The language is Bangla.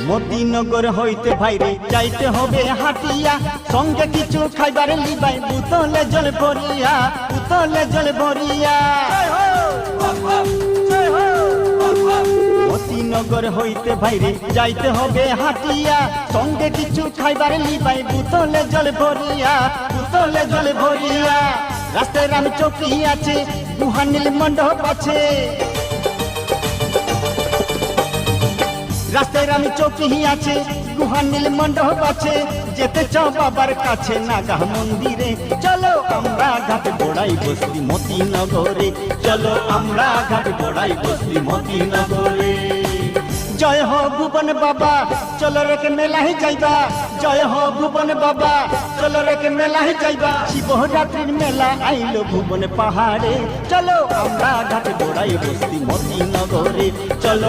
মতিনগর হইতে ভাইরে যাইতে হবে হাটিয়া, সঙ্গে কিছু খাইবার লিবাই বুতলে জল ভরিয়া, বুতলে জল ভরিয়া। মতিনগর হইতে ভাইরে যাইতে হবে হাটিয়া, সঙ্গে কিছু খাইবার লিবাই বুতলে জল ভরিয়া, বুতলে জল ভরিয়া। রাস্তায় রাম চৌকি আছে, গুহানীল মণ্ডপ আছে, রাস্তায় রাম চৌকি আছে, গুহানীল মণ্ডপ আছে। যেতে চাও বাবার কাছে নাগা মন্দিরে, চলো আমরা ঘাট গোড়াই বসলি মতিনগরে, চলো আমরা ঘাট গোড়াই বসলি মতিনগরে। জয় হো ভুবন বাবা, চলো রেখে মেলায় যাইবা, জয় হো ভুবন বাবা, চলো রেখে মেলায় যাইবা। শিবরাত্রির মেলা আইলো ভুবন পাহাড়ে, চলো আমরা ঘাট গোড়াই বসলি মতিনগরে, চলো